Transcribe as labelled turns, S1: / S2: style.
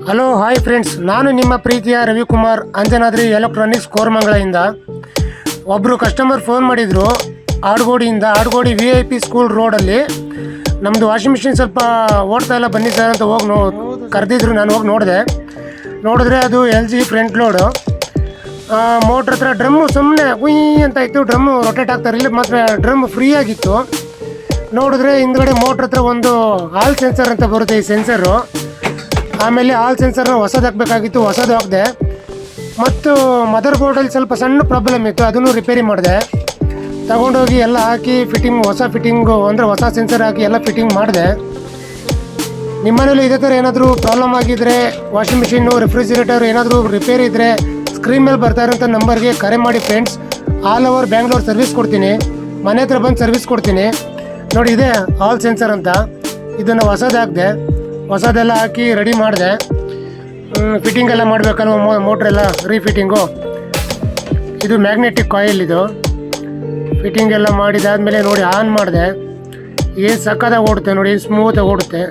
S1: Hello hi friends, ನಾನು ನಿಮ್ಮ ಪ್ರೀತಿಯ ರವಿಕುಮಾರ್ ಅಂಜನಾದ್ರಿ ಎಲೆಕ್ಟ್ರಾನಿಕ್ಸ್ ಕೋರಮಂಗಲದಿಂದ. ಒಬ್ಬರು ಕಸ್ಟಮರ್ ಫೋನ್ ಮಾಡಿದರು ಆಡ್ಗೋಡಿ VIP ಸ್ಕೂಲ್ ರೋಡಲ್ಲಿ. ನಮ್ಮದು ವಾಷಿಂಗ್ ಮಿಷಿನ್ ಸ್ವಲ್ಪ ಓಡ್ತಾ ಇಲ್ಲ, ಬನ್ನಿ ಸರ್ ಅಂತ ಹೋಗಿ ಕರೆದಿದ್ರು. ನಾನು ಹೋಗಿ ನೋಡಿದ್ರೆ ಅದು LG ಫ್ರಂಟ್ ಲೋಡು. ಮೋಟ್ರ್ ಹತ್ರ ಡ್ರಮ್ಮು ಸುಮ್ಮನೆ ಗುಯ್ ಅಂತ ಇತ್ತು, ಡ್ರಮ್ಮು ರೊಟೇಟ್ ಆಗ್ತಾರೆ. ಇಲ್ಲಿ ಮಾತ್ರ ಡ್ರಮ್ ಫ್ರೀ ಆಗಿತ್ತು. ನೋಡಿದ್ರೆ ಹಿಂದ್ಗಡೆ ಮೋಟ್ರ್ ಹತ್ರ ಒಂದು ಹಾಲ್ ಸೆನ್ಸರ್ ಅಂತ ಬರುತ್ತೆ, ಈ ಸೆನ್ಸರು. ಆಮೇಲೆ ಹಾಲ್ ಸೆನ್ಸರ್ನ ಹೊಸದು ಹಾಕಬೇಕಾಗಿತ್ತು, ಹೊಸದು ಹಾಕಿದೆ. ಮತ್ತು ಮದರ್ ಬೋರ್ಡಲ್ಲಿ ಸ್ವಲ್ಪ ಸಣ್ಣ ಪ್ರಾಬ್ಲಮ್ ಇತ್ತು, ಅದನ್ನು ರಿಪೇರಿ ಮಾಡಿದೆ. ತಗೊಂಡೋಗಿ ಎಲ್ಲ ಹಾಕಿ ಹೊಸ ಫಿಟ್ಟಿಂಗು ಅಂದರೆ ಹೊಸ ಸೆನ್ಸರ್ ಹಾಕಿ ಎಲ್ಲ ಫಿಟ್ಟಿಂಗ್ ಮಾಡಿದೆ. ನಿಮ್ಮನೇಲಿ ಇದೇ ಥರ ಏನಾದರೂ ಪ್ರಾಬ್ಲಮ್ ಆಗಿದ್ದರೆ, ವಾಷಿಂಗ್ ಮಿಷಿನ್ನು, ರೆಫ್ರಿಜಿರೇಟರ್ ಏನಾದರೂ ರಿಪೇರಿ ಇದ್ದರೆ ಸ್ಕ್ರೀನ್ ಮೇಲೆ ಬರ್ತಾ ಇರೋಂಥ ನಂಬರ್ಗೆ ಕರೆ ಮಾಡಿ friends. All over Bangalore service ಕೊಡ್ತೀನಿ, ಮನೆ ಹತ್ರ ಬಂದು ಸರ್ವಿಸ್ ಕೊಡ್ತೀನಿ. ನೋಡಿ, ಇದೆ ಹಾಲ್ ಸೆನ್ಸರ್ ಅಂತ. ಇದನ್ನು ಹೊಸದು ಹಾಕಿದೆ, ಹೊಸದೆಲ್ಲ ಹಾಕಿ ರೆಡಿ ಮಾಡಿದೆ. ಫಿಟ್ಟಿಂಗ್ ಎಲ್ಲ ಮಾಡಬೇಕಲ್ವ, ಮೋಟ್ರೆಲ್ಲ ರೀಫಿಟ್ಟಿಂಗು. ಇದು ಮ್ಯಾಗ್ನೆಟಿಕ್ ಕಾಯಿಲ್. ಇದು ಫಿಟ್ಟಿಂಗ್ ಎಲ್ಲ ಮಾಡಿದಾದ್ಮೇಲೆ ನೋಡಿ ಆನ್ ಮಾಡಿದೆ. ಏನು ಸಕ್ಕತ್ತಾಗಿ ಓಡುತ್ತೆ ನೋಡಿ, ಸ್ಮೂತಾಗಿ ಓಡುತ್ತೆ.